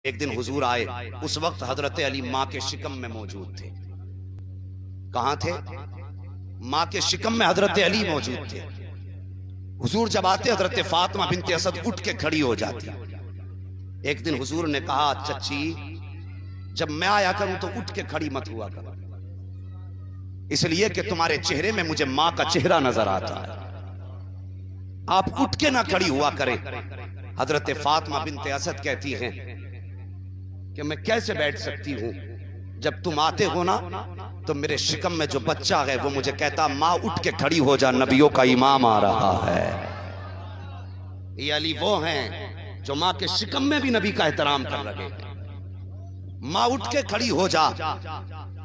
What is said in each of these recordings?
एक दिन हुजूर आए, उस वक्त हजरत अली माँ के शिकम में मौजूद थे। कहां थे? माँ के शिकम में हजरत अली मौजूद थे। हुजूर जब आते हजरत फातिमा बिनते असद उठ के खड़ी हो जाती। एक दिन हुजूर ने कहा, चच्ची जब मैं आया करूं तो उठ के खड़ी मत हुआ कर, इसलिए कि तुम्हारे चेहरे में मुझे माँ का चेहरा नजर आता है, आप उठ के ना खड़ी हुआ करें। हजरत फातिमा बिनते असद कहती हैं कि मैं कैसे बैठ सकती हूं, जब तुम आते हो ना तो मेरे शिकम में जो बच्चा है वो मुझे कहता, माँ उठ के खड़ी हो जा, नबियों का इमाम आ रहा है। ये अली वो हैं जो माँ के शिकम में भी नबी का एहतराम कर रहे हैं। माँ उठ के खड़ी हो जा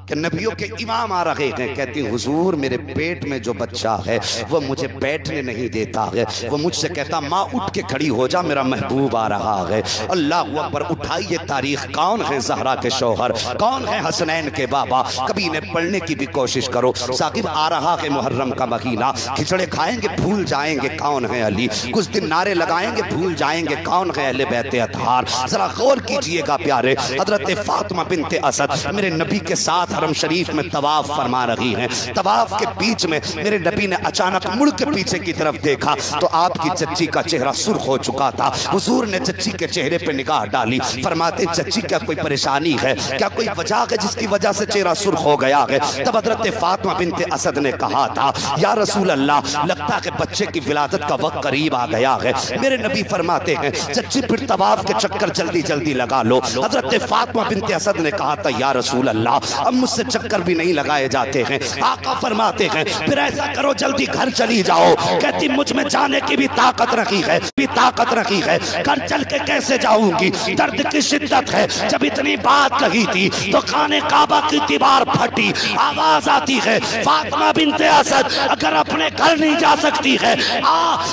कि नबियों के इमाम आ रहे हैं। कहती हुजूर मेरे पेट में जो बच्चा है वो मुझे बैठने नहीं देता है, वो मुझसे कहता माँ उठ के खड़ी हो जा, मेरा महबूब आ रहा है। अल्लाह अकबर। उठाइए तारीख, कौन है ज़हरा के शौहर, कौन है हसनैन के बाबा, कभी इन्हें पढ़ने की भी कोशिश करो। साकिब आ रहा है मुहर्रम का महीना, खिचड़े खाएंगे भूल जाएंगे कौन है अली, कुछ दिन नारे लगाएंगे भूल जाएंगे कौन है अहले बैत अतहार। जरा गौर कीजिएगा प्यारे, हजरत फातिमा बिनते असद मेरे नबी के साथ हरम शरीफ में तवाफ फरमा रही हैं। तवाफ के बीच में मेरे नबी ने अचानक मुड़ के पीछे की तरफ देखा तो आपकी चच्ची का चेहरा सुर्ख हो चुका था। हुजूर ने चच्ची के चेहरे पे निगाह डाली, फरमाते चच्ची क्या कोई परेशानी है, क्या कोई वजह है जिसकी वजह से चेहरा सुर्ख हो गया है। तब हजरत फातिमा बिनते असद ने कहा था, या रसूल अल्लाह लगता है बच्चे की विलादत का वक्त करीब आ गया है। मेरे नबी फरमाते हैं चच्ची फिर तवाफ के चक्कर जल्दी जल्दी लगा लो। हजरत फातिमा बिनते असद ने कहा था, या रसूल अल्लाह अब मुझसे चक्कर भी नहीं लगाए जाते हैं। आका फरमाते हैं फिर ऐसा करो जल्दी घर चली जाओ। कहती मुझ में जाने की भी ताकत रखी है, भी ताकत रखी है, घर चल के कैसे जाऊंगी, दर्द की शिद्दत है। जब इतनी बात कही थी तो खाने काबा की दीवार फटी, आवाज आती है फातिमा बिनते असद अगर अपने घर नहीं जा सकती है,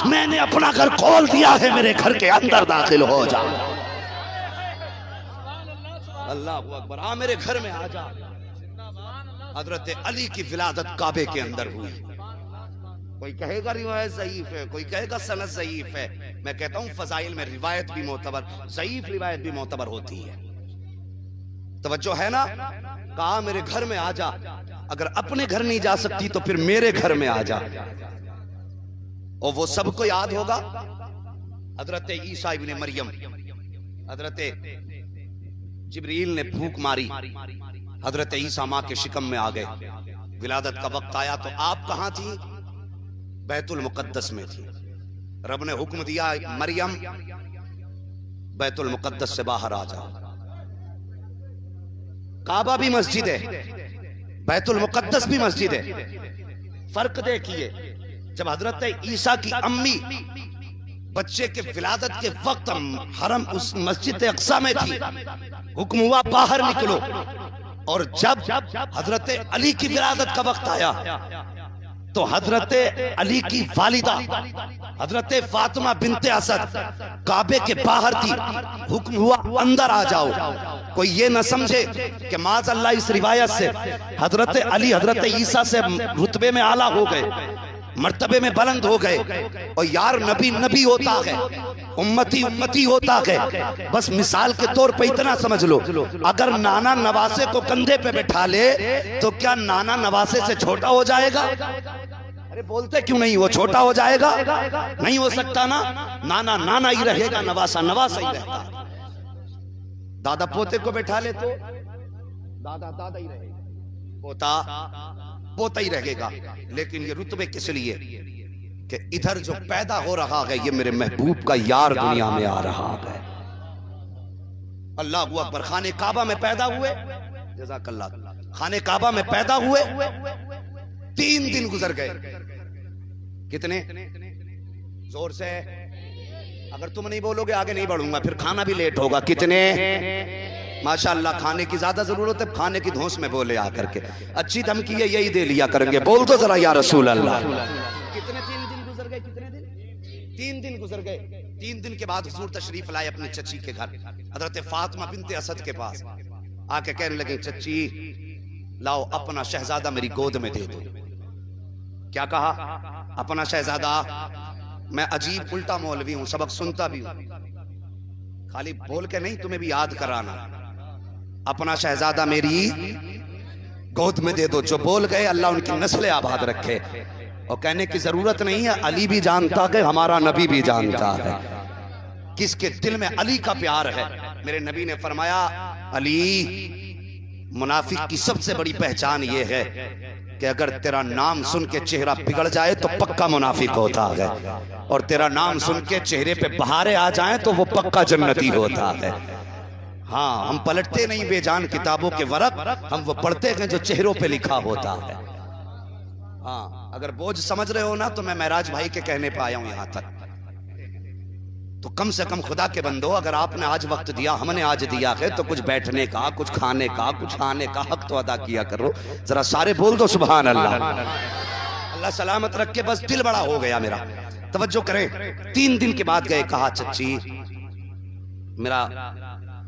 मैंने अपना घर खोल दिया है, मेरे घर के अंदर दाखिल हो जा। अल्लाह अकबर। आ मेरे घर में आ जा। हजरत अली की विलादत काबे के अंदर हुई। कोई कहेगा रिवायत ज़ईफ है, कोई कहेगा सनद ज़ईफ है। मैं कहता हूं फजाइल में रिवायत भी मोतबर, ज़ईफ रिवायत भी मोतबर होती है। तवज्जो है ना? कहा मेरे घर में आ जा, अगर अपने घर नहीं जा सकती तो फिर मेरे घर में आ जा। और वो सबको याद होगा हजरत ईसा इब्ने मरियम, हजरत जिब्रील ने फूंक मारी, हजरत ईसा माँ के शिकम में आ गए। विलादत का वक्त आया तो आप कहां थी? बैतुल मुकद्दस में थी। रब ने हुक्म दिया मरियम बैतुल मुकद्दस से बाहर आ जाओ। काबा भी मस्जिद है, बैतुल मुकद्दस भी मस्जिद है। फर्क देखिए, जब हजरत ईसा की अम्मी बच्चे के विलादत के वक्त हरम उस मस्जिद अक्सा में थी, हुक्म हुआ बाहर निकलो। और जब हजरत अली की विलादत का वक्त आया तो हजरत अली की वालिदा हजरत फातिमा बिनते असद काबे के बाहर थी, हुक्म हुआ अंदर आ जाओ। कोई ये न समझे कि माज़ अल्लाह इस रिवायत से हजरत अली हजरत ईसा से रुतबे में आला हो गए, मर्तबे में बुलंद हो गए। और यार नबी नबी होता है, उम्मती उम्मती होता है। बस मिसाल के तौर पे इतना समझ लो, अगर नाना नवासे को कंधे पे बैठा ले तो क्या नाना नवासे से छोटा हो जाएगा? अरे बोलते क्यों नहीं, वो छोटा हो जाएगा? नहीं हो सकता ना। नाना नाना ही रहेगा, नवासा नवासा ही रहेगा। दादा पोते को बैठा ले तो दादा दादा ही रहेगा, पोता पोता ही रहेगा। लेकिन ये रुतबे किस लिए कि इधर जो पैदा हो रहा है ये मेरे महबूब का यार दुनिया में आ रहा है। अल्लाह अकबर। खाने काबा में पैदा हुए, जज़ाकल्लाह, खाने काबा में पैदा हुए, 3 दिन गुजर गए। कितने? जोर से, अगर तुम नहीं बोलोगे आगे नहीं बढ़ूंगा, फिर खाना भी लेट होगा। कितने? माशाअल्लाह, खाने की ज्यादा जरूरत है, खाने की धौंस में बोले आकर के। अच्छी धमकी है, यही दे लिया करेंगे। बोल तो जरा या रसूल अल्लाह। कितने 3 दिन गुजर गए? कितने दिन? 3 दिन गुजर गए। 3 दिन के बाद हुजूर तशरीफ लाए अपने चची के घर, हजरत फातिमा बिनते असद के पास। आके कहने लगे चची लाओ अपना शहजादा मेरी गोद में दे दो। क्या कहा? अपना शहजादा। मैं अजीब उल्टा मौलवी हूं, सबक सुनता भी हूं। खाली बोल के नहीं, तुम्हें भी याद कराना। अपना शहजादा मेरी गोद में दे दो। जो बोल गए अल्लाह उनकी नस्लें आबाद रखे। और कहने की जरूरत नहीं है, अली भी जानता है, हमारा नबी भी जानता है किसके दिल में अली का प्यार है। मेरे नबी ने फरमाया, अली, मुनाफिक की सबसे बड़ी पहचान यह है कि अगर तेरा नाम सुन के चेहरा बिगड़ जाए तो पक्का मुनाफिक होता है, और तेरा नाम सुन के चेहरे पे बहारें आ जाएं तो वो पक्का जन्नती होता है। हाँ, हम पलटते नहीं बेजान किताबों के वरक, हम वो पढ़ते हैं जो चेहरों पे लिखा होता है। हाँ, अगर बोझ समझ रहे हो ना तो मैं महराज भाई के कहने पे आया हूं यहां तक। तो कम से कम खुदा के बंदो, अगर आपने आज वक्त दिया, हमने आज दिया है, तो कुछ बैठने का, कुछ खाने का, कुछ खाने का हक तो अदा किया करो। जरा सारे बोल दो सुभान अल्लाह। अल्लाह सलामत रख के, बस दिल बड़ा हो गया मेरा। तवज्जो करें। 3 दिन के बाद गए, कहा चच्ची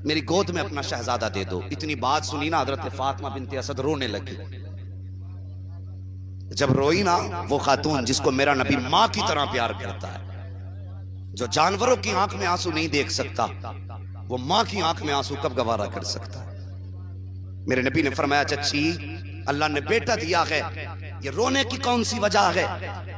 मेरी गोद में अपना शहजादा दे दो। इतनी बात सुनी ना हजरत फातिमा बिनते असद रोने लगी। जब रोई ना वो खातून जिसको मेरा नबी मां की तरह प्यार करता है, जो जानवरों की आंख में आंसू नहीं देख सकता, वो मां की आंख में आंसू कब गवारा कर सकता है। मेरे नबी ने फरमाया, चच्ची अल्लाह ने बेटा दिया है, ये रोने की कौन सी वजह है,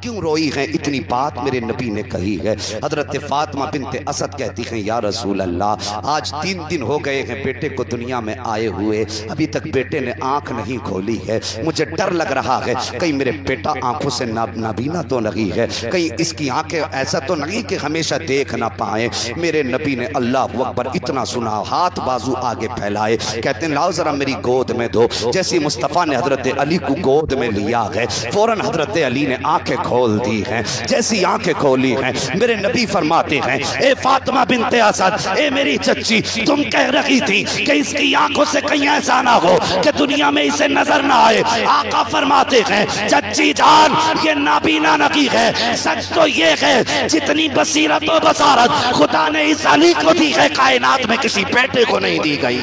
क्यों रोई है? इतनी बात मेरे नबी ने कही है। हजरत फातिमा बिनते असद कहती हैं, या रसूल अल्लाह, आज 3 दिन हो गए हैं बेटे को दुनिया में आए हुए, अभी तक बेटे ने आंख नहीं खोली है। मुझे डर लग रहा है कहीं मेरे बेटा आंखों से नाबीना तो नहीं है, कहीं इसकी आंखें ऐसा तो नहीं कि हमेशा देख ना पाए। मेरे नबी ने अल्लाह अकबर इतना सुना, हाथ बाजू आगे फैलाए, कहते हैं लाओ जरा मेरी गोद में दो। जैसे मुस्तफ़ा ने हजरत अली को गोद में लिया है, फौरन हजरत अली ने आंखें खोल दी हैं। जैसी आंखें खोली हैं, मेरे नबी फरमाते हैं, ए फातिमा बिनते असद, ए मेरी चच्ची, तुम कह रही थी कि इसकी आंखों से कहीं ऐसा ना हो कि दुनिया में इसे नजर ना आए। आका फरमाते हैं, चच्ची जान, ये नाबीना नहीं है, सच तो ये है जितनी बसीरत और बसारत खुदा ने इस अली को दी है, कायनात में किसी बेटे को नहीं दी गई।